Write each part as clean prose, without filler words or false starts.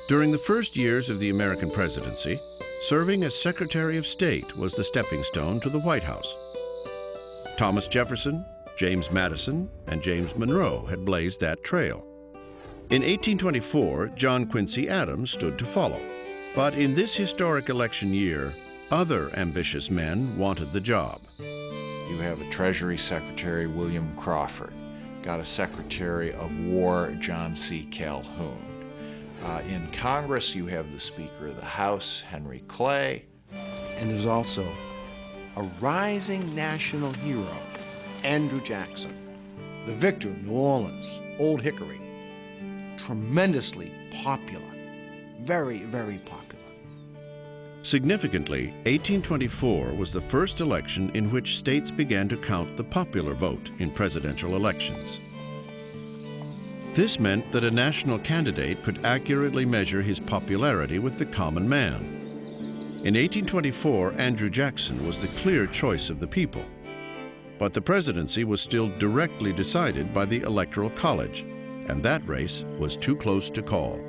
During the first years of the American presidency, serving as Secretary of State was the stepping stone to the White House. Thomas Jefferson, James Madison, and James Monroe had blazed that trail. In 1824, John Quincy Adams stood to follow. But in this historic election year, other ambitious men wanted the job. You have a Treasury Secretary, William Crawford. Got a Secretary of War, John C. Calhoun. In Congress, you have the Speaker of the House, Henry Clay. And there's also a rising national hero, Andrew Jackson, the victor of New Orleans, Old Hickory. Tremendously popular, very, very popular. Significantly, 1824 was the first election in which states began to count the popular vote in presidential elections. This meant that a national candidate could accurately measure his popularity with the common man. In 1824, Andrew Jackson was the clear choice of the people. But the presidency was still directly decided by the Electoral College, and that race was too close to call.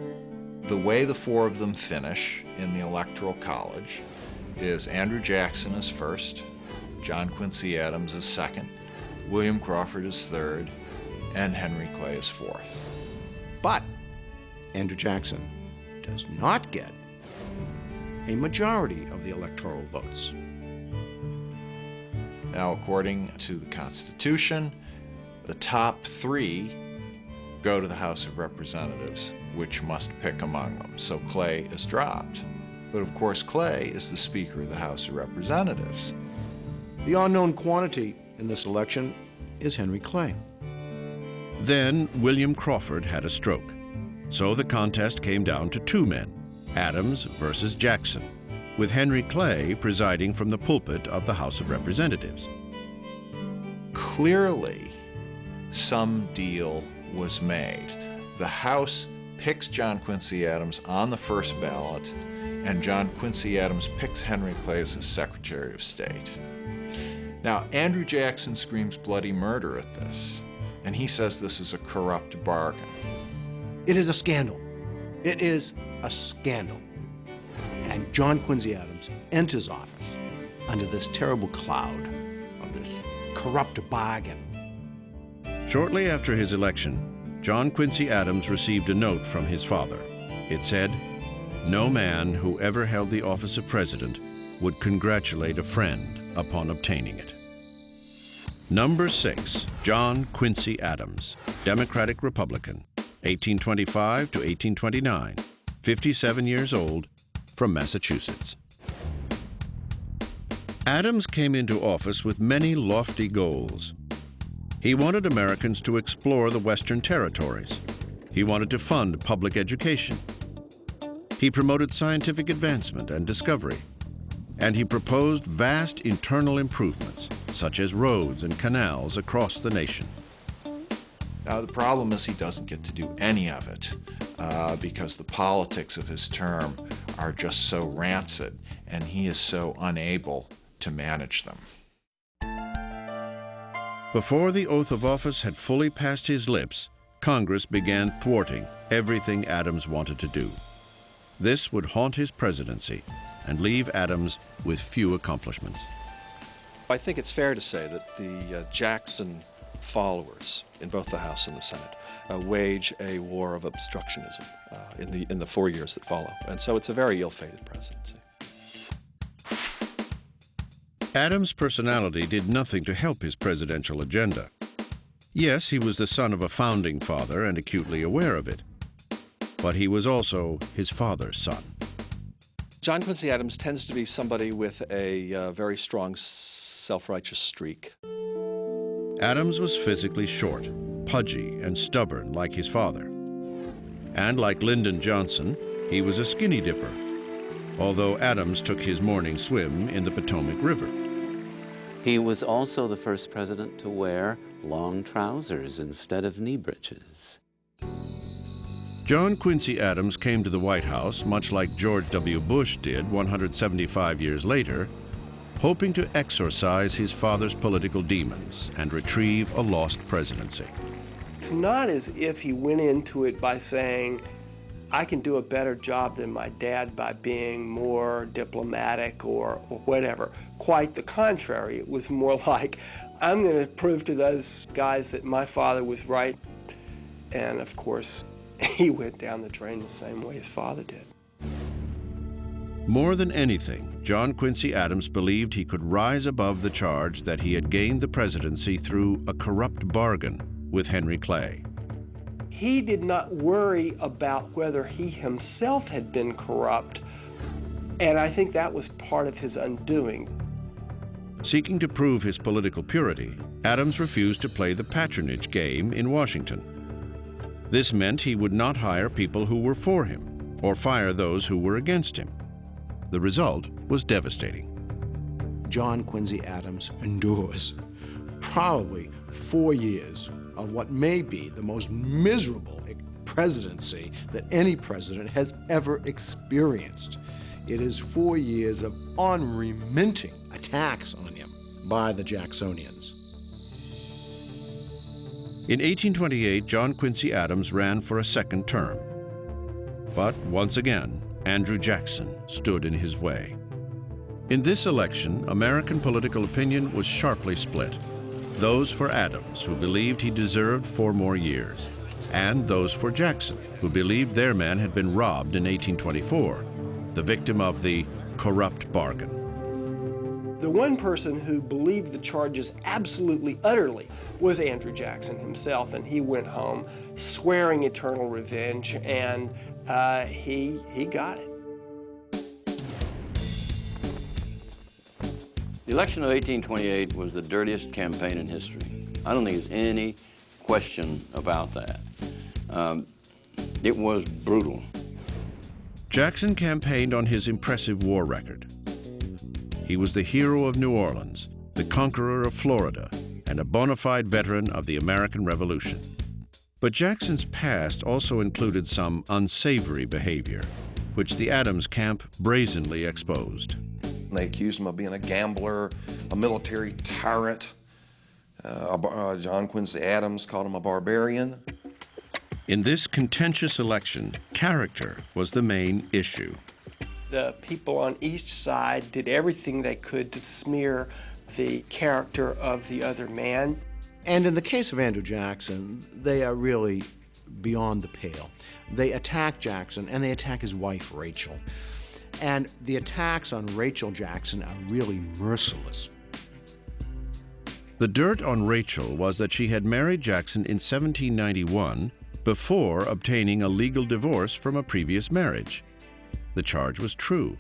The way the four of them finish in the Electoral College is Andrew Jackson is first, John Quincy Adams is second, William Crawford is third, and Henry Clay is fourth. But Andrew Jackson does not get a majority of the electoral votes. Now, according to the Constitution, the top three go to the House of Representatives, which must pick among them. So Clay is dropped. But of course, Clay is the Speaker of the House of Representatives. The unknown quantity in this election is Henry Clay. Then William Crawford had a stroke. So the contest came down to two men, Adams versus Jackson, with Henry Clay presiding from the pulpit of the House of Representatives. Clearly, some deal was made. The House picks John Quincy Adams on the first ballot, and John Quincy Adams picks Henry Clay as his Secretary of State. Now, Andrew Jackson screams bloody murder at this, and he says this is a corrupt bargain. It is a scandal. It is a scandal. And John Quincy Adams enters office under this terrible cloud of this corrupt bargain. Shortly after his election, John Quincy Adams received a note from his father. It said, "No man who ever held the office of president would congratulate a friend upon obtaining it." Number 6, John Quincy Adams, Democratic Republican, 1825 to 1829, 57 years old, from Massachusetts. Adams came into office with many lofty goals. He wanted Americans to explore the Western territories. He wanted to fund public education. He promoted scientific advancement and discovery. And he proposed vast internal improvements, such as roads and canals across the nation. Now, the problem is he doesn't get to do any of it because the politics of his term are just so rancid, and he is so unable to manage them. Before the oath of office had fully passed his lips, Congress began thwarting everything Adams wanted to do. This would haunt his presidency and leave Adams with few accomplishments. I think it's fair to say that the Jackson followers in both the House and the Senate wage a war of obstructionism in the 4 years that follow. And so it's a very ill-fated presidency. Adams' personality did nothing to help his presidential agenda. Yes, he was the son of a founding father and acutely aware of it. But he was also his father's son. John Quincy Adams tends to be somebody with a very strong self-righteous streak. Adams was physically short, pudgy, and stubborn like his father. And like Lyndon Johnson, he was a skinny dipper, although Adams took his morning swim in the Potomac River. He was also the first president to wear long trousers instead of knee breeches. John Quincy Adams came to the White House, much like George W. Bush did 175 years later, hoping to exorcise his father's political demons and retrieve a lost presidency. It's not as if he went into it by saying, I can do a better job than my dad by being more diplomatic or whatever. Quite the contrary. It was more like, I'm going to prove to those guys that my father was right. And of course, he went down the drain the same way his father did. More than anything, John Quincy Adams believed he could rise above the charge that he had gained the presidency through a corrupt bargain with Henry Clay. He did not worry about whether he himself had been corrupt, and I think that was part of his undoing. Seeking to prove his political purity, Adams refused to play the patronage game in Washington. This meant he would not hire people who were for him or fire those who were against him. The result was devastating. John Quincy Adams endures probably 4 years of what may be the most miserable presidency that any president has ever experienced. It is 4 years of unremitting attacks on him by the Jacksonians. In 1828, John Quincy Adams ran for a second term. But once again, Andrew Jackson stood in his way. In this election, American political opinion was sharply split. Those for Adams, who believed he deserved 4 more years, and those for Jackson, who believed their man had been robbed in 1824, the victim of the corrupt bargain. The one person who believed the charges absolutely, utterly, was Andrew Jackson himself, and he went home swearing eternal revenge, and he got it. The election of 1828 was the dirtiest campaign in history. I don't think there's any question about that. It was brutal. Jackson campaigned on his impressive war record. He was the hero of New Orleans, the conqueror of Florida, and a bona fide veteran of the American Revolution. But Jackson's past also included some unsavory behavior, which the Adams camp brazenly exposed. They accused him of being a gambler, a military tyrant. John Quincy Adams called him a barbarian. In this contentious election, character was the main issue. The people on each side did everything they could to smear the character of the other man. And in the case of Andrew Jackson, they are really beyond the pale. They attack Jackson, and they attack his wife, Rachel. And the attacks on Rachel Jackson are really merciless. The dirt on Rachel was that she had married Jackson in 1791 before obtaining a legal divorce from a previous marriage. The charge was true,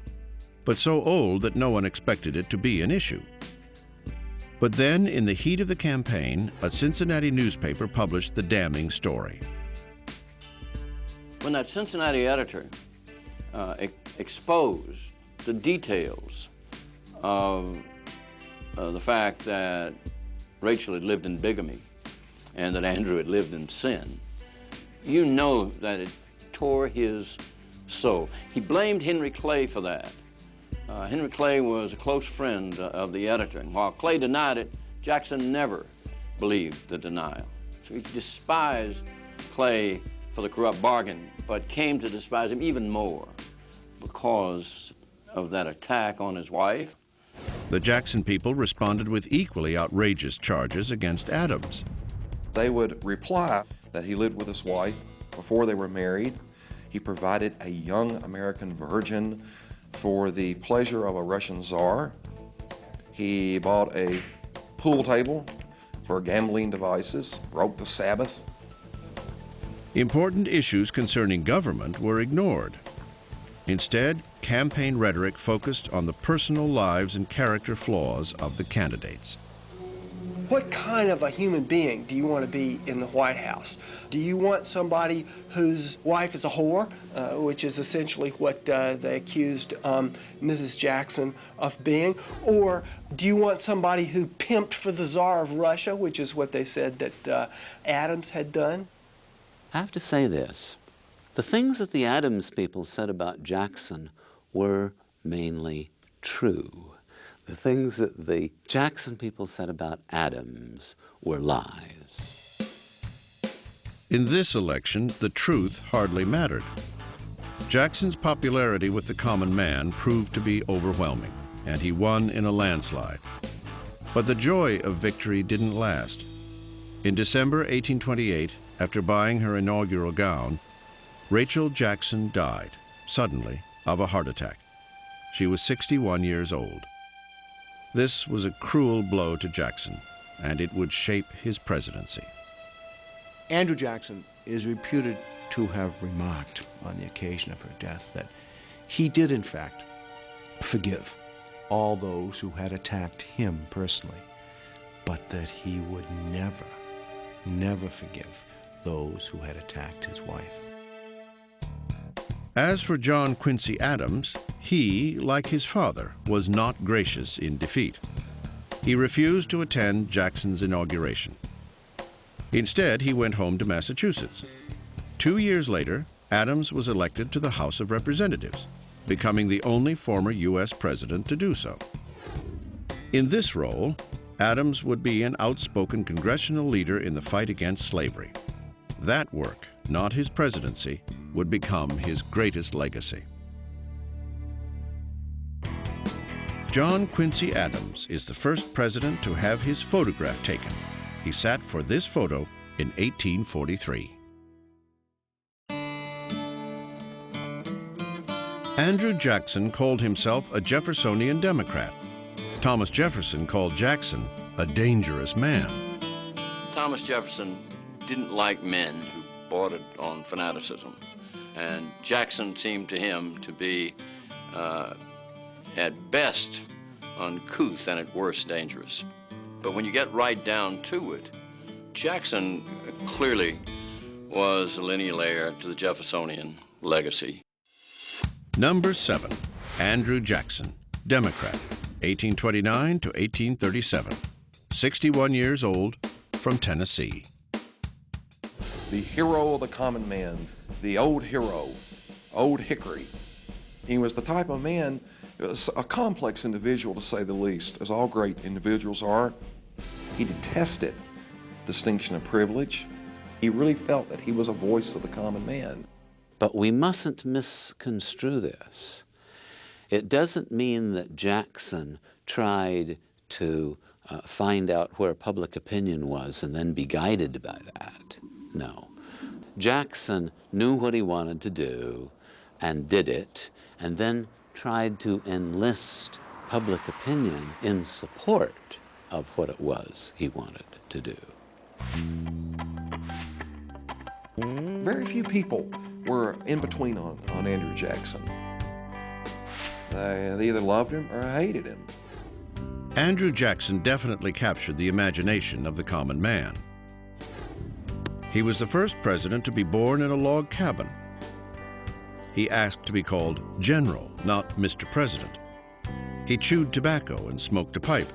but so old that no one expected it to be an issue. But then, in the heat of the campaign, a Cincinnati newspaper published the damning story. When that Cincinnati editor exposed the details of the fact that Rachel had lived in bigamy and that Andrew had lived in sin, you know that it tore his soul. He blamed Henry Clay for that. Henry Clay was a close friend of the editor, and while Clay denied it, Jackson never believed the denial. So he despised Clay for the corrupt bargain, but came to despise him even more because of that attack on his wife. The Jackson people responded with equally outrageous charges against Adams. They would reply that he lived with his wife before they were married. He provided a young American virgin for the pleasure of a Russian czar. He bought a pool table for gambling devices, broke the Sabbath. Important issues concerning government were ignored. Instead, campaign rhetoric focused on the personal lives and character flaws of the candidates. What kind of a human being do you want to be in the White House? Do you want somebody whose wife is a whore, which is essentially what they accused Mrs. Jackson of being? Or do you want somebody who pimped for the Tsar of Russia, which is what they said that Adams had done? I have to say this. The things that the Adams people said about Jackson were mainly true. The things that the Jackson people said about Adams were lies. In this election, the truth hardly mattered. Jackson's popularity with the common man proved to be overwhelming, and he won in a landslide. But the joy of victory didn't last. In December 1828, after buying her inaugural gown, Rachel Jackson died, suddenly, of a heart attack. She was 61 years old. This was a cruel blow to Jackson, and it would shape his presidency. Andrew Jackson is reputed to have remarked on the occasion of her death that he did, in fact, forgive all those who had attacked him personally, but that he would never, never forgive those who had attacked his wife. As for John Quincy Adams, he, like his father, was not gracious in defeat. He refused to attend Jackson's inauguration. Instead, he went home to Massachusetts. 2 years later, Adams was elected to the House of Representatives, becoming the only former U.S. president to do so. In this role, Adams would be an outspoken congressional leader in the fight against slavery. That work, not his presidency, would become his greatest legacy. John Quincy Adams is the first president to have his photograph taken. He sat for this photo in 1843. Andrew Jackson called himself a Jeffersonian Democrat. Thomas Jefferson called Jackson a dangerous man. Thomas Jefferson didn't like men who bordered on fanaticism, and Jackson seemed to him to be, at best, uncouth and at worst dangerous. But when you get right down to it, Jackson clearly was a lineal heir to the Jeffersonian legacy. Number 7, Andrew Jackson, Democrat, 1829 to 1837, 61 years old, from Tennessee. The hero of the common man, the old hero, Old Hickory. He was the type of man, a complex individual to say the least, as all great individuals are. He detested distinction and privilege. He really felt that he was a voice of the common man. But we mustn't misconstrue this. It doesn't mean that Jackson tried to find out where public opinion was and then be guided by that. No. Jackson knew what he wanted to do and did it, and then tried to enlist public opinion in support of what it was he wanted to do. Very few people were in between on Andrew Jackson. They either loved him or hated him. Andrew Jackson definitely captured the imagination of the common man. He was the first president to be born in a log cabin. He asked to be called General, not Mr. President. He chewed tobacco and smoked a pipe.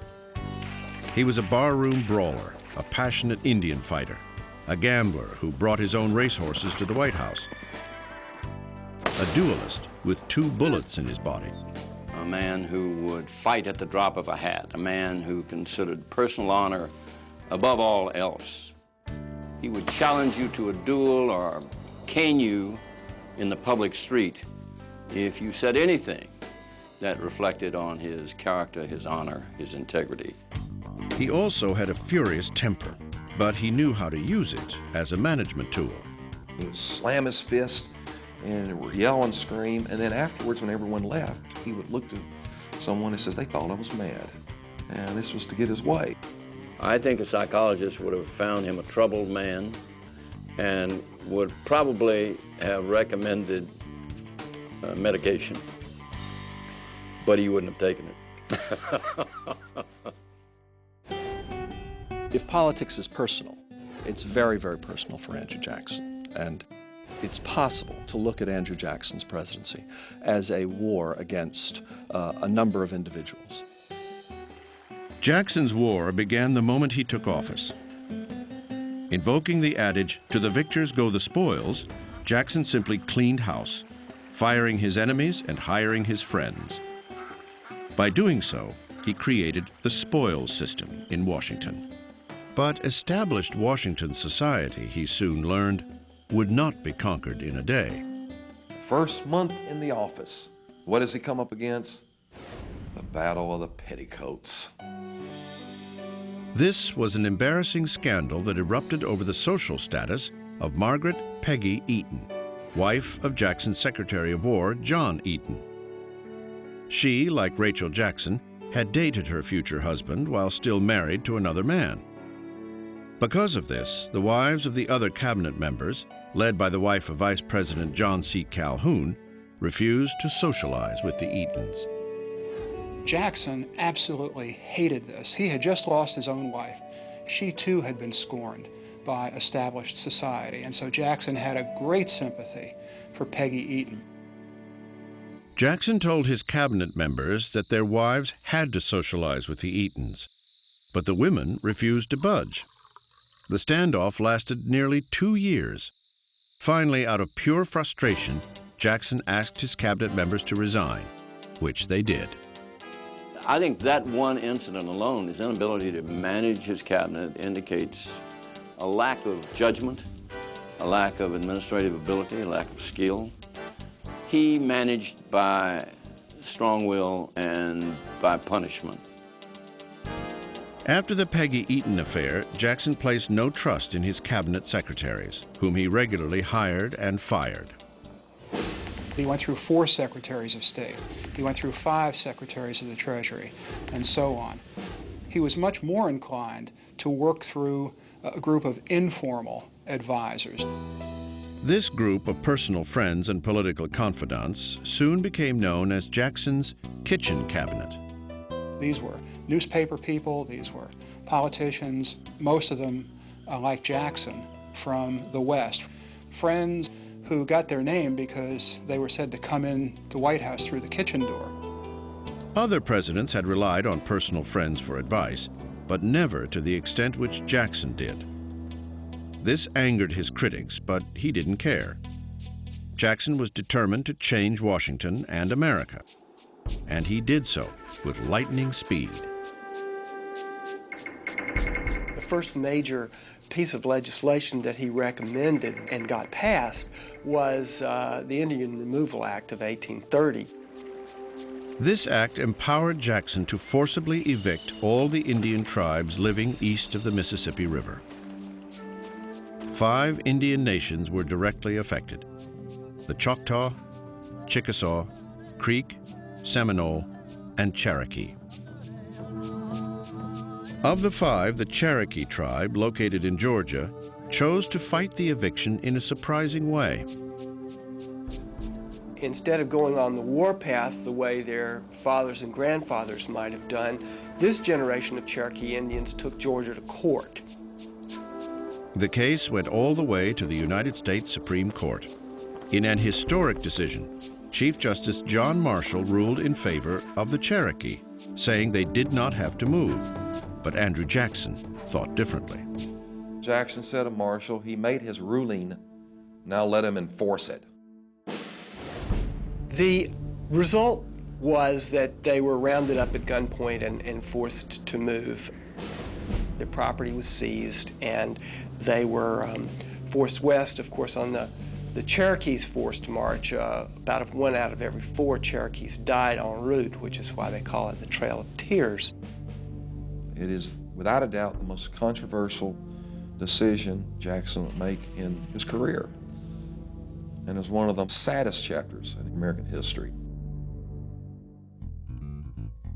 He was a barroom brawler, a passionate Indian fighter, a gambler who brought his own racehorses to the White House, a duelist with 2 bullets in his body. A man who would fight at the drop of a hat, a man who considered personal honor above all else. He would challenge you to a duel or cane you in the public street if you said anything that reflected on his character, his honor, his integrity. He also had a furious temper, but he knew how to use it as a management tool. He would slam his fist and yell and scream, and then afterwards, when everyone left, he would look to someone and says they thought I was mad, and this was to get his way. I think a psychologist would have found him a troubled man and would probably have recommended medication, but he wouldn't have taken it. If politics is personal, it's very, very personal for Andrew Jackson. And it's possible to look at Andrew Jackson's presidency as a war against a number of individuals. Jackson's war began the moment he took office. Invoking the adage, "To the victors go the spoils," Jackson simply cleaned house, firing his enemies and hiring his friends. By doing so, he created the spoils system in Washington. But established Washington society, he soon learned, would not be conquered in a day. First month in the office, what does he come up against? The Battle of the Petticoats. This was an embarrassing scandal that erupted over the social status of Margaret Peggy Eaton, wife of Jackson's Secretary of War, John Eaton. She, like Rachel Jackson, had dated her future husband while still married to another man. Because of this, the wives of the other cabinet members, led by the wife of Vice President John C. Calhoun, refused to socialize with the Eatons. Jackson absolutely hated this. He had just lost his own wife. She too had been scorned by established society, and so Jackson had a great sympathy for Peggy Eaton. Jackson told his cabinet members that their wives had to socialize with the Eatons, but the women refused to budge. The standoff lasted nearly 2 years. Finally, out of pure frustration, Jackson asked his cabinet members to resign, which they did. I think that one incident alone, his inability to manage his cabinet, indicates a lack of judgment, a lack of administrative ability, a lack of skill. He managed by strong will and by punishment. After the Peggy Eaton affair, Jackson placed no trust in his cabinet secretaries, whom he regularly hired and fired. He went through 4 secretaries of state. He went through 5 secretaries of the Treasury, and so on. He was much more inclined to work through a group of informal advisors. This group of personal friends and political confidants soon became known as Jackson's kitchen cabinet. These were newspaper people, these were politicians, most of them, like Jackson, from the West. Friends who got their name because they were said to come in the White House through the kitchen door. Other presidents had relied on personal friends for advice, but never to the extent which Jackson did. This angered his critics, but he didn't care. Jackson was determined to change Washington and America, and he did so with lightning speed. The first major piece of legislation that he recommended and got passed was the Indian Removal Act of 1830. This act empowered Jackson to forcibly evict all the Indian tribes living east of the Mississippi River. 5 Indian nations were directly affected: the Choctaw, Chickasaw, Creek, Seminole, and Cherokee. Of the 5, the Cherokee tribe, located in Georgia, chose to fight the eviction in a surprising way. Instead of going on the warpath the way their fathers and grandfathers might have done, this generation of Cherokee Indians took Georgia to court. The case went all the way to the United States Supreme Court. In an historic decision, Chief Justice John Marshall ruled in favor of the Cherokee, saying they did not have to move. But Andrew Jackson thought differently. Jackson said of Marshall, he made his ruling, now let him enforce it. The result was that they were rounded up at gunpoint and forced to move. Their property was seized, and they were forced west. Of course, on the Cherokees' forced march, about 1 out of every 4 Cherokees died en route, which is why they call it the Trail of Tears. It is, without a doubt, the most controversial decision Jackson would make in his career, and is one of the saddest chapters in American history.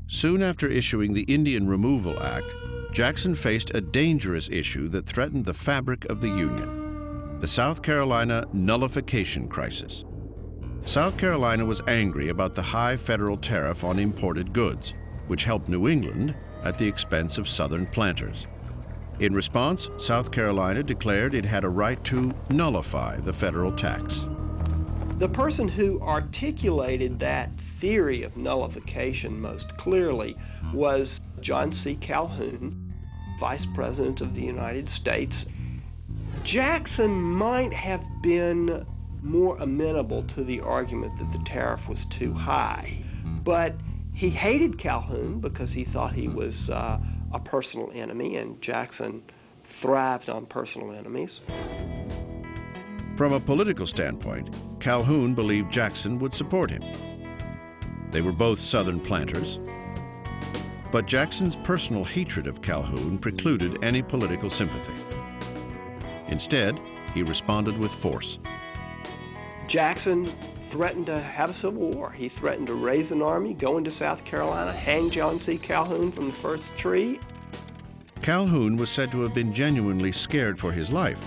Soon after issuing the Indian Removal Act, Jackson faced a dangerous issue that threatened the fabric of the Union: the South Carolina nullification crisis. South Carolina was angry about the high federal tariff on imported goods, which helped New England at the expense of Southern planters. In response, South Carolina declared it had a right to nullify the federal tax. The person who articulated that theory of nullification most clearly was John C. Calhoun, Vice President of the United States. Jackson might have been more amenable to the argument that the tariff was too high, but he hated Calhoun because he thought he was a personal enemy, and Jackson thrived on personal enemies. From a political standpoint, Calhoun believed Jackson would support him. They were both Southern planters, but Jackson's personal hatred of Calhoun precluded any political sympathy. Instead, he responded with force. Jackson threatened to have a civil war. He threatened to raise an army, go into South Carolina, hang John C. Calhoun from the first tree. Calhoun was said to have been genuinely scared for his life.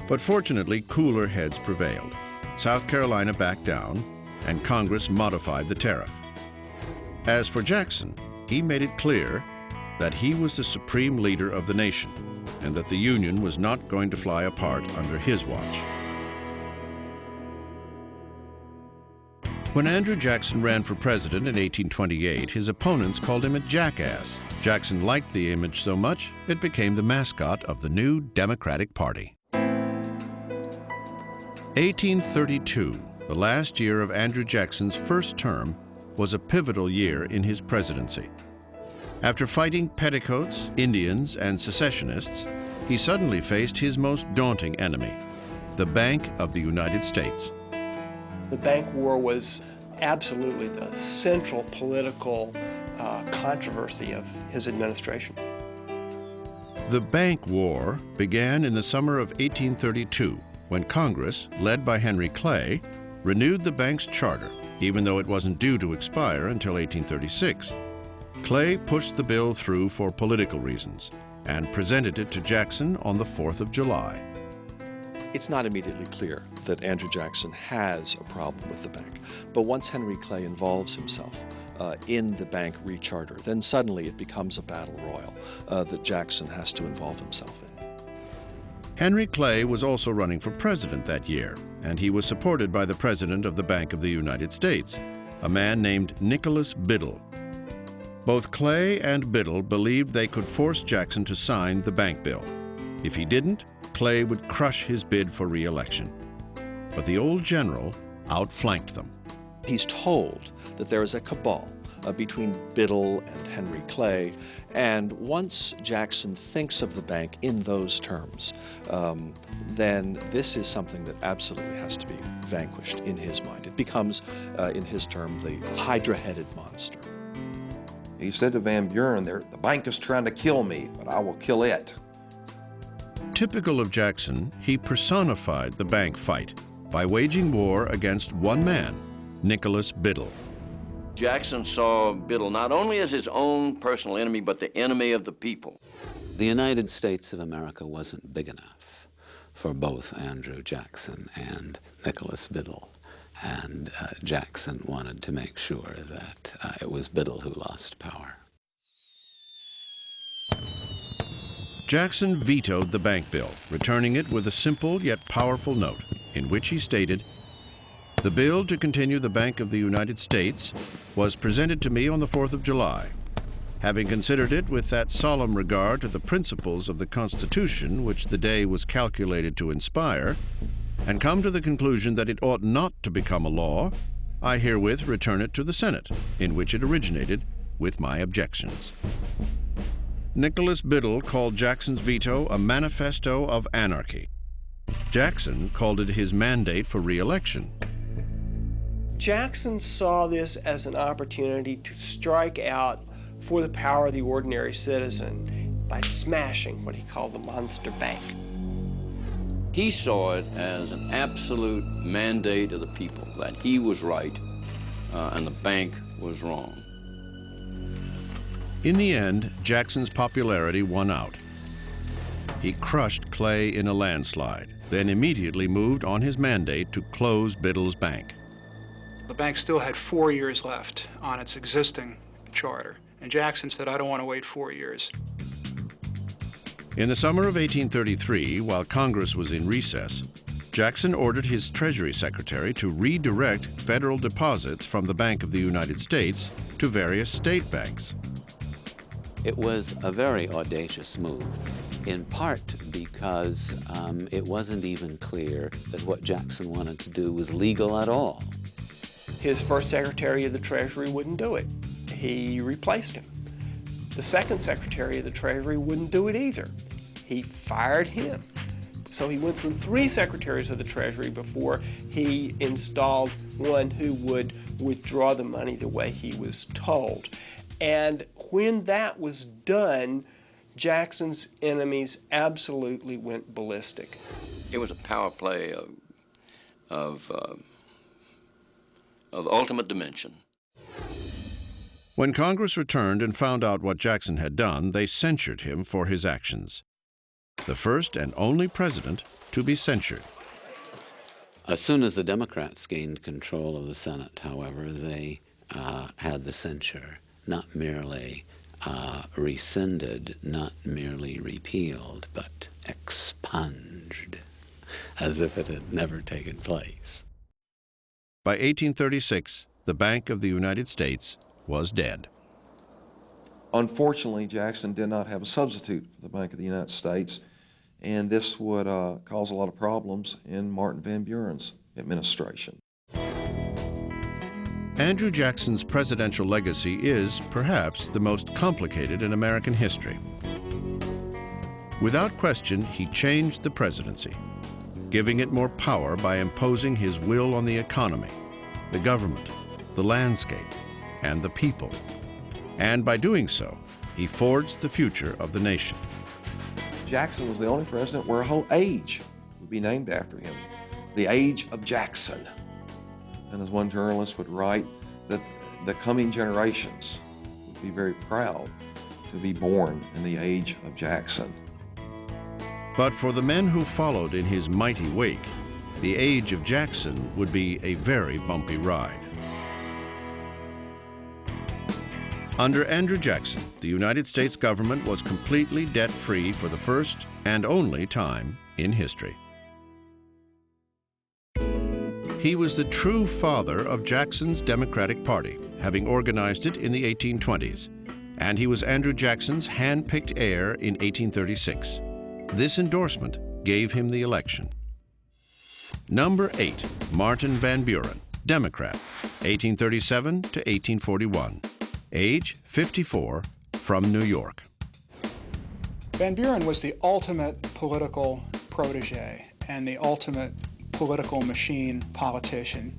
But fortunately, cooler heads prevailed. South Carolina backed down, and Congress modified the tariff. As for Jackson, he made it clear that he was the supreme leader of the nation, and that the Union was not going to fly apart under his watch. When Andrew Jackson ran for president in 1828, his opponents called him a jackass. Jackson liked the image so much, it became the mascot of the new Democratic Party. 1832, the last year of Andrew Jackson's first term, was a pivotal year in his presidency. After fighting petticoats, Indians, and secessionists, he suddenly faced his most daunting enemy, the Bank of the United States. The bank war was absolutely the central political controversy of his administration. The Bank War began in the summer of 1832, when Congress, led by Henry Clay, renewed the bank's charter, even though it wasn't due to expire until 1836. Clay pushed the bill through for political reasons and presented it to Jackson on the 4th of July. It's not immediately clear that Andrew Jackson has a problem with the bank, but once Henry Clay involves himself in the bank recharter, then suddenly it becomes a battle royal that Jackson has to involve himself in. Henry Clay was also running for president that year, and he was supported by the president of the Bank of the United States, a man named Nicholas Biddle. Both Clay and Biddle believed they could force Jackson to sign the bank bill. If he didn't, Clay would crush his bid for re-election. But the old general outflanked them. He's told that there is a cabal between Biddle and Henry Clay, and once Jackson thinks of the bank in those terms, then this is something that absolutely has to be vanquished in his mind. It becomes, in his term, the hydra-headed monster. He said to Van Buren, the bank is trying to kill me, but I will kill it. Typical of Jackson, he personified the bank fight by waging war against one man, Nicholas Biddle. Jackson saw Biddle not only as his own personal enemy, but the enemy of the people. The United States of America wasn't big enough for both Andrew Jackson and Nicholas Biddle. And Jackson wanted to make sure that it was Biddle who lost power. Jackson vetoed the bank bill, returning it with a simple yet powerful note in which he stated, "The bill to continue the Bank of the United States was presented to me on the 4th of July. Having considered it with that solemn regard to the principles of the Constitution which the day was calculated to inspire, and come to the conclusion that it ought not to become a law, I herewith return it to the Senate, in which it originated, with my objections." Nicholas Biddle called Jackson's veto a manifesto of anarchy. Jackson called it his mandate for re-election. Jackson saw this as an opportunity to strike out for the power of the ordinary citizen by smashing what he called the monster bank. He saw it as an absolute mandate of the people that he was right and the bank was wrong. In the end, Jackson's popularity won out. He crushed Clay in a landslide, then immediately moved on his mandate to close Biddle's bank. The bank still had 4 years left on its existing charter, and Jackson said, I don't want to wait 4 years. In the summer of 1833, while Congress was in recess, Jackson ordered his Treasury Secretary to redirect federal deposits from the Bank of the United States to various state banks. It was a very audacious move, in part because it wasn't even clear that what Jackson wanted to do was legal at all. His first Secretary of the Treasury wouldn't do it. He replaced him. The second Secretary of the Treasury wouldn't do it either. He fired him. So he went through 3 secretaries of the Treasury before he installed one who would withdraw the money the way he was told. And when that was done, Jackson's enemies absolutely went ballistic. It was a power play of ultimate dimension. When Congress returned and found out what Jackson had done, they censured him for his actions. The first and only president to be censured. As soon as the Democrats gained control of the Senate, however, they had the censure not merely rescinded, not merely repealed, but expunged, as if it had never taken place. By 1836, the Bank of the United States was dead. Unfortunately, Jackson did not have a substitute for the Bank of the United States, and this would cause a lot of problems in Martin Van Buren's administration. Andrew Jackson's presidential legacy is, perhaps, the most complicated in American history. Without question, he changed the presidency, giving it more power by imposing his will on the economy, the government, the landscape, and the people. And by doing so, he forged the future of the nation. Jackson was the only president where a whole age would be named after him, the age of Jackson. And as one journalist would write, that the coming generations would be very proud to be born in the age of Jackson. But for the men who followed in his mighty wake, the age of Jackson would be a very bumpy ride. Under Andrew Jackson, the United States government was completely debt-free for the first and only time in history. He was the true father of Jackson's Democratic Party, having organized it in the 1820s, and he was Andrew Jackson's hand-picked heir in 1836. This endorsement gave him the election. Number 8, Martin Van Buren, Democrat, 1837 to 1841. Age 54, from New York. Van Buren was the ultimate political protege and the ultimate political machine politician.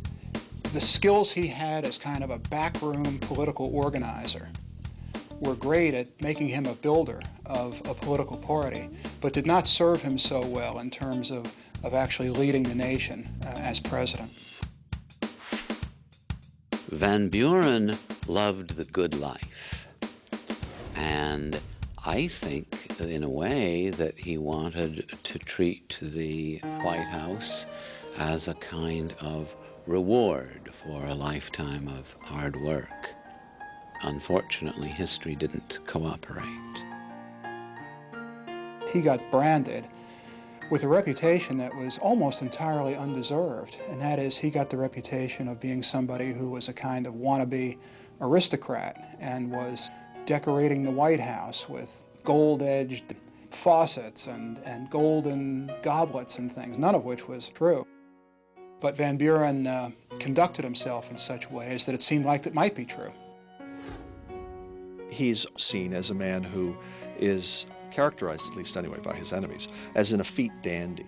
The skills he had as kind of a backroom political organizer were great at making him a builder of a political party, but did not serve him so well in terms of actually leading the nation as president. Van Buren loved the good life, and I think in a way that he wanted to treat the White House as a kind of reward for a lifetime of hard work. Unfortunately, history didn't cooperate. He got branded with a reputation that was almost entirely undeserved, and that is he got the reputation of being somebody who was a kind of wannabe aristocrat and was decorating the White House with gold-edged faucets and golden goblets and things, none of which was true. But Van Buren conducted himself in such ways that it seemed like it might be true. He's seen as a man who is characterized, at least anyway, by his enemies, as an effete dandy.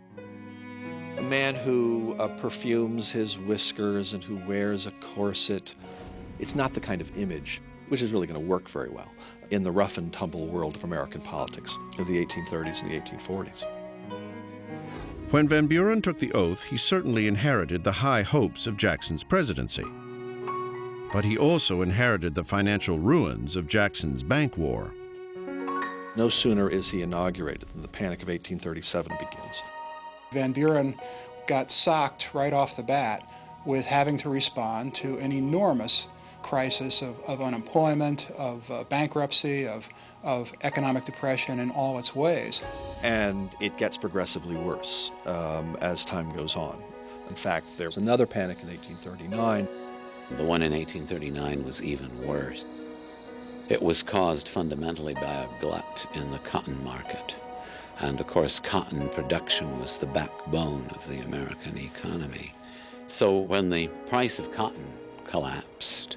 A man who perfumes his whiskers and who wears a corset. It's not the kind of image which is really going to work very well in the rough and tumble world of American politics of the 1830s and the 1840s. When Van Buren took the oath, he certainly inherited the high hopes of Jackson's presidency. But he also inherited the financial ruins of Jackson's bank war. No sooner is he inaugurated than the Panic of 1837 begins. Van Buren got socked right off the bat with having to respond to an enormous crisis of unemployment, of bankruptcy, of economic depression in all its ways. And it gets progressively worse as time goes on. In fact, there's another panic in 1839. The one in 1839 was even worse. It was caused fundamentally by a glut in the cotton market. And of course, cotton production was the backbone of the American economy. So when the price of cotton collapsed,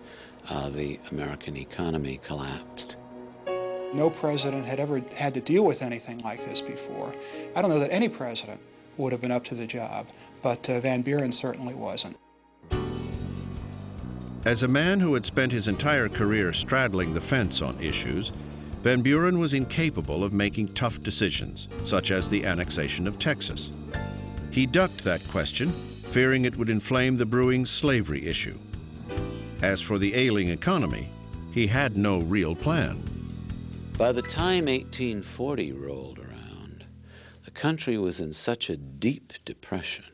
the American economy collapsed. No president had ever had to deal with anything like this before. I don't know that any president would have been up to the job, but Van Buren certainly wasn't. As a man who had spent his entire career straddling the fence on issues, Van Buren was incapable of making tough decisions, such as the annexation of Texas. He ducked that question, fearing it would inflame the brewing slavery issue. As for the ailing economy, he had no real plan. By the time 1840 rolled around, the country was in such a deep depression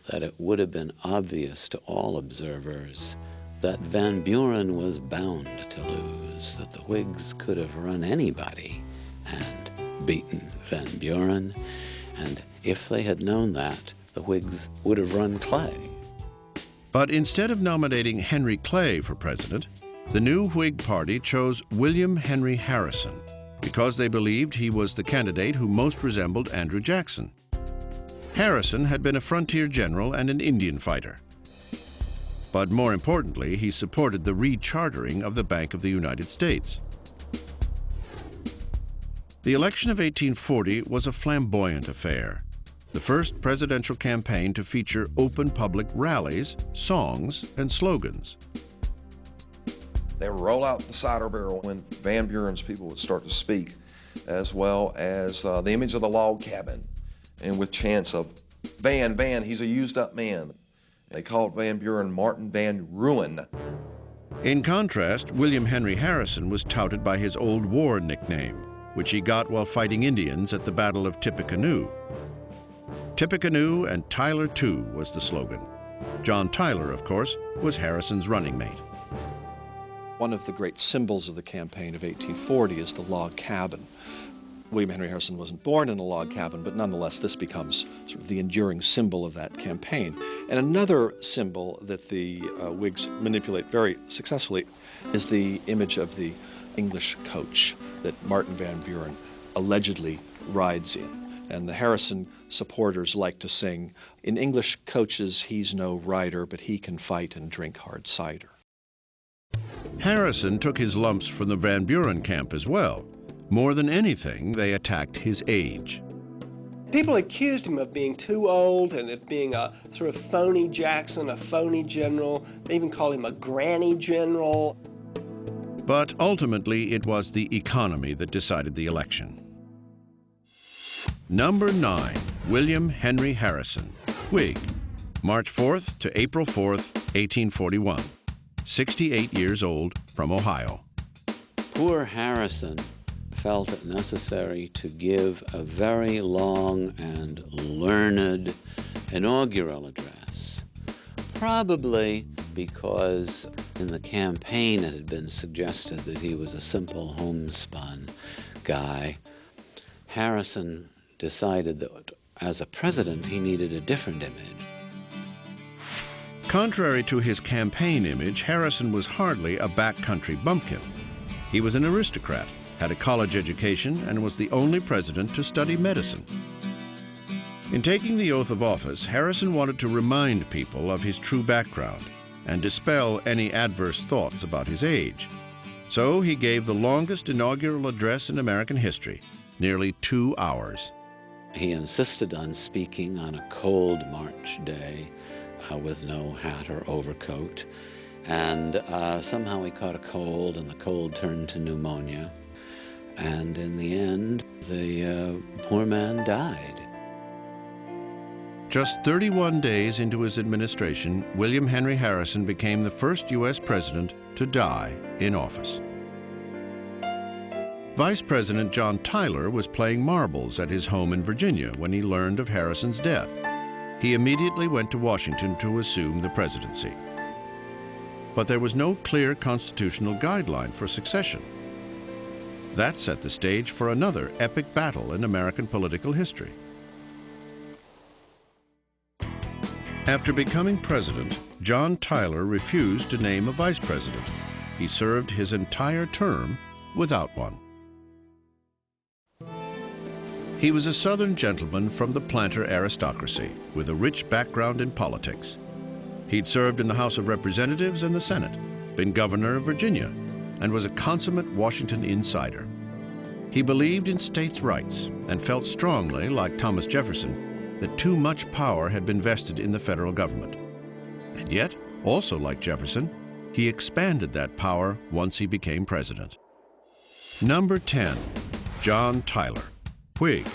that it would have been obvious to all observers that Van Buren was bound to lose, that the Whigs could have run anybody and beaten Van Buren, and if they had known that, the Whigs would have run Clay. But instead of nominating Henry Clay for president, the new Whig Party chose William Henry Harrison because they believed he was the candidate who most resembled Andrew Jackson. Harrison had been a frontier general and an Indian fighter. But more importantly, he supported the rechartering of the Bank of the United States. The election of 1840 was a flamboyant affair, the first presidential campaign to feature open public rallies, songs, and slogans. They would roll out the cider barrel when Van Buren's people would start to speak, as well as the image of the log cabin, and with chants of, Van, Van, he's a used-up man. They called Van Buren Martin Van Ruin. In contrast, William Henry Harrison was touted by his old war nickname, which he got while fighting Indians at the Battle of Tippecanoe. Tippecanoe and Tyler too was the slogan. John Tyler, of course, was Harrison's running mate. One of the great symbols of the campaign of 1840 is the log cabin. William Henry Harrison wasn't born in a log cabin, but nonetheless this becomes sort of the enduring symbol of that campaign. And another symbol that the Whigs manipulate very successfully is the image of the English coach that Martin Van Buren allegedly rides in. And the Harrison supporters like to sing, in English coaches he's no rider, but he can fight and drink hard cider. Harrison took his lumps from the Van Buren camp as well. More than anything, they attacked his age. People accused him of being too old and of being a sort of phony Jackson, a phony general. They even called him a granny general. But ultimately, it was the economy that decided the election. Number 9, William Henry Harrison, Whig, March 4th to April 4th, 1841. 68 years old, from Ohio. Poor Harrison felt it necessary to give a very long and learned inaugural address, probably because in the campaign it had been suggested that he was a simple homespun guy. Harrison decided that as a president he needed a different image. Contrary to his campaign image, Harrison was hardly a backcountry bumpkin. He was an aristocrat, had a college education, and was the only president to study medicine. In taking the oath of office, Harrison wanted to remind people of his true background and dispel any adverse thoughts about his age. So he gave the longest inaugural address in American history, nearly 2 hours. He insisted on speaking on a cold March day with no hat or overcoat, and somehow he caught a cold, and the cold turned to pneumonia, and in the end, the poor man died. Just 31 days into his administration, William Henry Harrison became the first U.S. president to die in office. Vice President John Tyler was playing marbles at his home in Virginia when he learned of Harrison's death. He immediately went to Washington to assume the presidency. But there was no clear constitutional guideline for succession. That set the stage for another epic battle in American political history. After becoming president, John Tyler refused to name a vice president. He served his entire term without one. He was a Southern gentleman from the planter aristocracy with a rich background in politics. He'd served in the House of Representatives and the Senate, been governor of Virginia, and was a consummate Washington insider. He believed in states' rights and felt strongly, like Thomas Jefferson, that too much power had been vested in the federal government. And yet, also like Jefferson, he expanded that power once he became president. Number 10, John Tyler, Whig,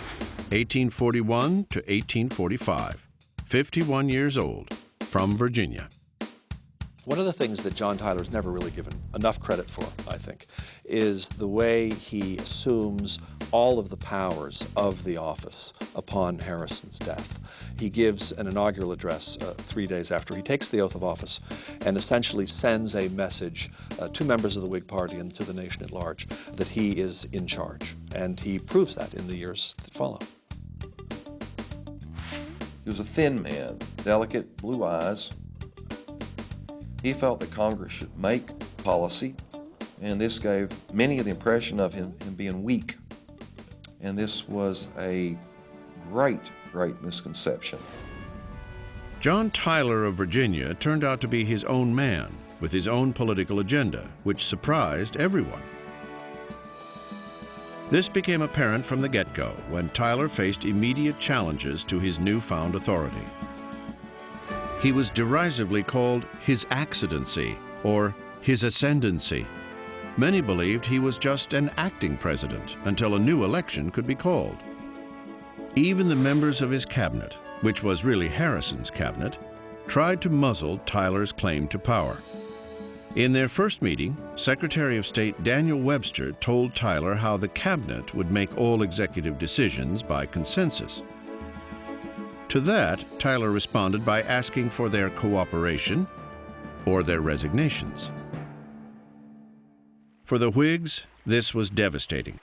1841 to 1845, 51 years old, from Virginia. One of the things that John Tyler's never really given enough credit for, I think, is the way he assumes all of the powers of the office upon Harrison's death. He gives an inaugural address 3 days after he takes the oath of office and essentially sends a message to members of the Whig Party and to the nation at large that he is in charge. And he proves that in the years that follow. He was a thin man, delicate blue eyes. He felt that Congress should make policy, and this gave many the impression of him being weak. And this was a great misconception. John Tyler of Virginia turned out to be his own man, with his own political agenda, which surprised everyone. This became apparent from the get-go when Tyler faced immediate challenges to his newfound authority. He was derisively called His Accidency or His Ascendancy. Many believed he was just an acting president until a new election could be called. Even the members of his cabinet, which was really Harrison's cabinet, tried to muzzle Tyler's claim to power. In their first meeting, Secretary of State Daniel Webster told Tyler how the cabinet would make all executive decisions by consensus. To that, Tyler responded by asking for their cooperation or their resignations. For the Whigs, this was devastating.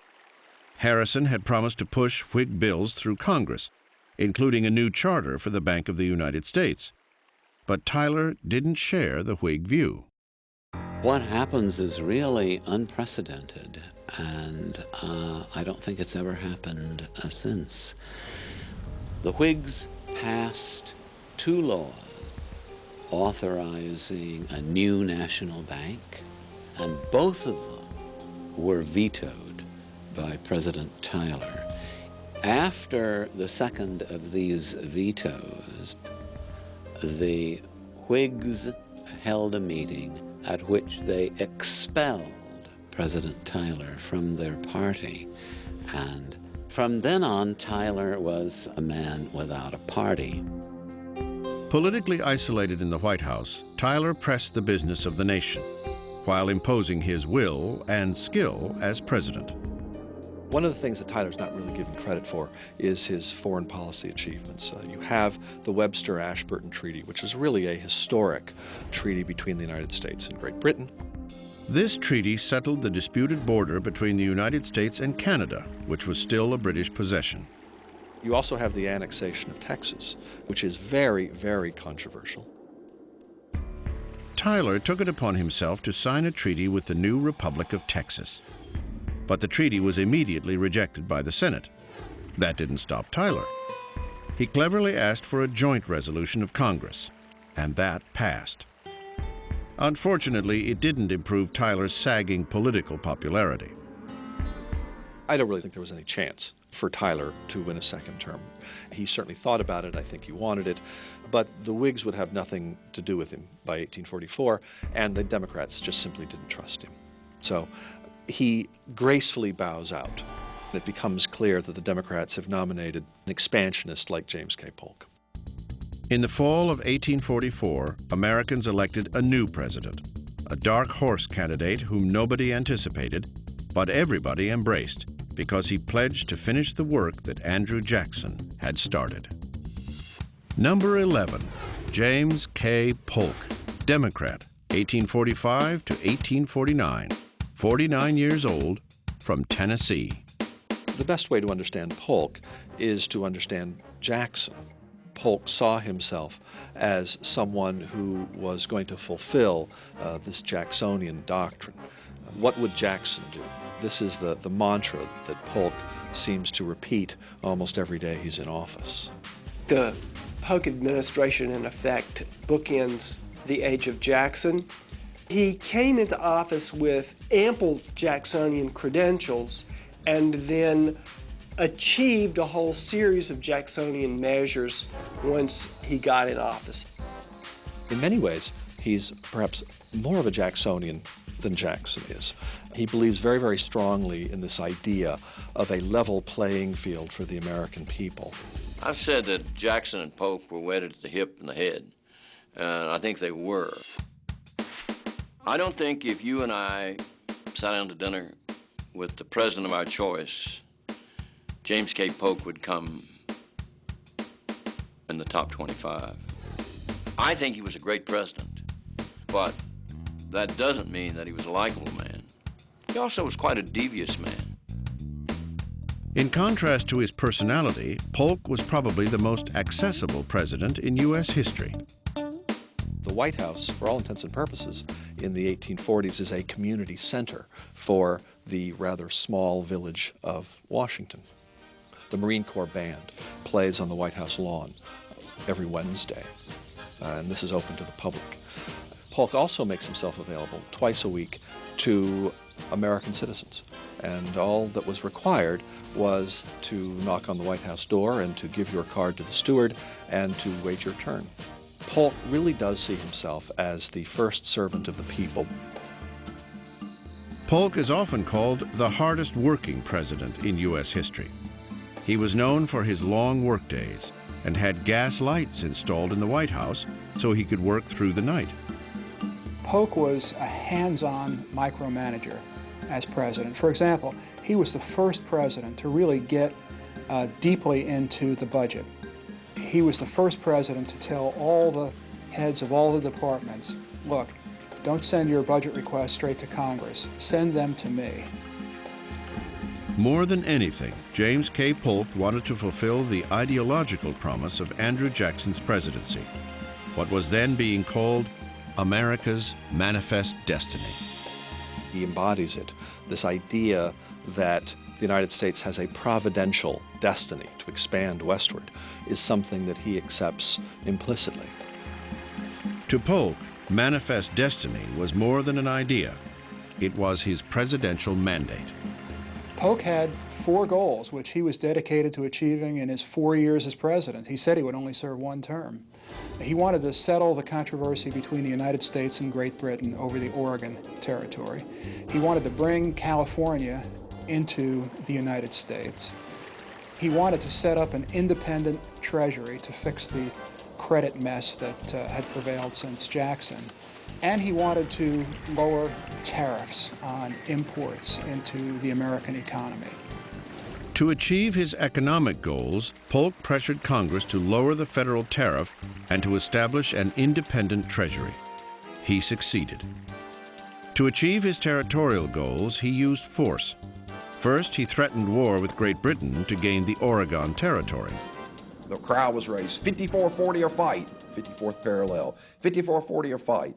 Harrison had promised to push Whig bills through Congress, including a new charter for the Bank of the United States. But Tyler didn't share the Whig view. What happens is really unprecedented, and I don't think it's ever happened since. The Whigs passed 2 laws authorizing a new national bank, and both of them were vetoed by President Tyler. After the second of these vetoes, the Whigs held a meeting at which they expelled President Tyler from their party, and from then on, Tyler was a man without a party. Politically isolated in the White House, Tyler pressed the business of the nation, while imposing his will and skill as president. One of the things that Tyler's not really given credit for is his foreign policy achievements. You have the Webster-Ashburton Treaty, which is really a historic treaty between the United States and Great Britain. This treaty settled the disputed border between the United States and Canada, which was still a British possession. You also have the annexation of Texas, which is very, very controversial. Tyler took it upon himself to sign a treaty with the new Republic of Texas. But the treaty was immediately rejected by the Senate. That didn't stop Tyler. He cleverly asked for a joint resolution of Congress, and that passed. Unfortunately, it didn't improve Tyler's sagging political popularity. I don't really think there was any chance for Tyler to win a second term. He certainly thought about it. I think he wanted it. But the Whigs would have nothing to do with him by 1844, and the Democrats just simply didn't trust him. So he gracefully bows out. It becomes clear that the Democrats have nominated an expansionist like James K. Polk. In the fall of 1844, Americans elected a new president, a dark horse candidate whom nobody anticipated, but everybody embraced because he pledged to finish the work that Andrew Jackson had started. Number 11, James K. Polk, Democrat, 1845 to 1849, 49 years old, from Tennessee. The best way to understand Polk is to understand Jackson. Polk saw himself as someone who was going to fulfill this Jacksonian doctrine. What would Jackson do? This is the mantra that Polk seems to repeat almost every day he's in office. The Polk administration, in effect, bookends the age of Jackson. He came into office with ample Jacksonian credentials and then achieved a whole series of Jacksonian measures once he got in office. In many ways, he's perhaps more of a Jacksonian than Jackson is. He believes very, very strongly in this idea of a level playing field for the American people. I've said that Jackson and Polk were wedded at the hip and the head, and I think they were. I don't think if you and I sat down to dinner with the president of our choice, James K. Polk would come in the top 25. I think he was a great president, but that doesn't mean that he was a likable man. He also was quite a devious man. In contrast to his personality, Polk was probably the most accessible president in U.S. history. The White House, for all intents and purposes, in the 1840s is a community center for the rather small village of Washington. The Marine Corps Band plays on the White House lawn every Wednesday, and this is open to the public. Polk also makes himself available twice a week to American citizens, and all that was required was to knock on the White House door and to give your card to the steward and to wait your turn. Polk really does see himself as the first servant of the people. Polk is often called the hardest working president in U.S. history. He was known for his long workdays and had gas lights installed in the White House so he could work through the night. Polk was a hands-on micromanager as president. For example, he was the first president to really get deeply into the budget. He was the first president to tell all the heads of all the departments, look, don't send your budget requests straight to Congress, send them to me. More than anything, James K. Polk wanted to fulfill the ideological promise of Andrew Jackson's presidency, what was then being called America's manifest destiny. He embodies it, this idea that the United States has a providential destiny to expand westward is something that he accepts implicitly. To Polk, manifest destiny was more than an idea. It was his presidential mandate. Polk had 4 goals, which he was dedicated to achieving in his 4 years as president. He said he would only serve 1 term. He wanted to settle the controversy between the United States and Great Britain over the Oregon Territory. He wanted to bring California into the United States. He wanted to set up an independent treasury to fix the credit mess that had prevailed since Jackson. And he wanted to lower tariffs on imports into the American economy. To achieve his economic goals, Polk pressured Congress to lower the federal tariff and to establish an independent treasury. He succeeded. To achieve his territorial goals, he used force. First, he threatened war with Great Britain to gain the Oregon Territory. The cry was raised, 54-40 or fight, 54th parallel, 54-40 or fight.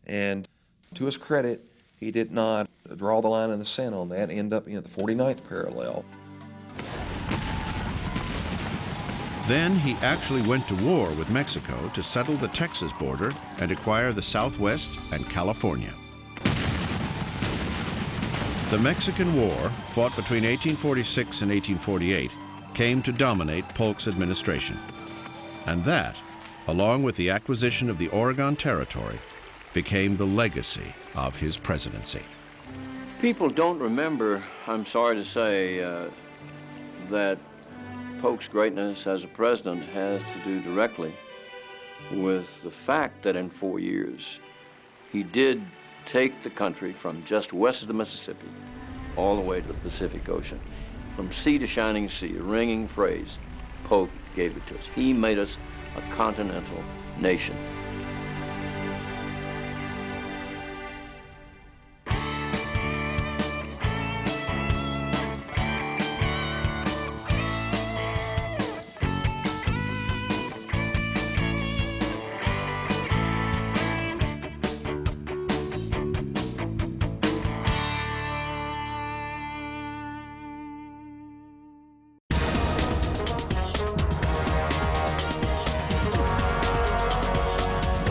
And to his credit, he did not draw the line in the sand on that, end up the 49th parallel. Then he actually went to war with Mexico to settle the Texas border and acquire the Southwest and California. The Mexican War, fought between 1846 and 1848, came to dominate Polk's administration. And that, along with the acquisition of the Oregon Territory, became the legacy of his presidency. People don't remember, I'm sorry to say, that Polk's greatness as a president has to do directly with the fact that in 4 years, he did take the country from just west of the Mississippi all the way to the Pacific Ocean. From sea to shining sea, a ringing phrase, Polk gave it to us. He made us a continental nation.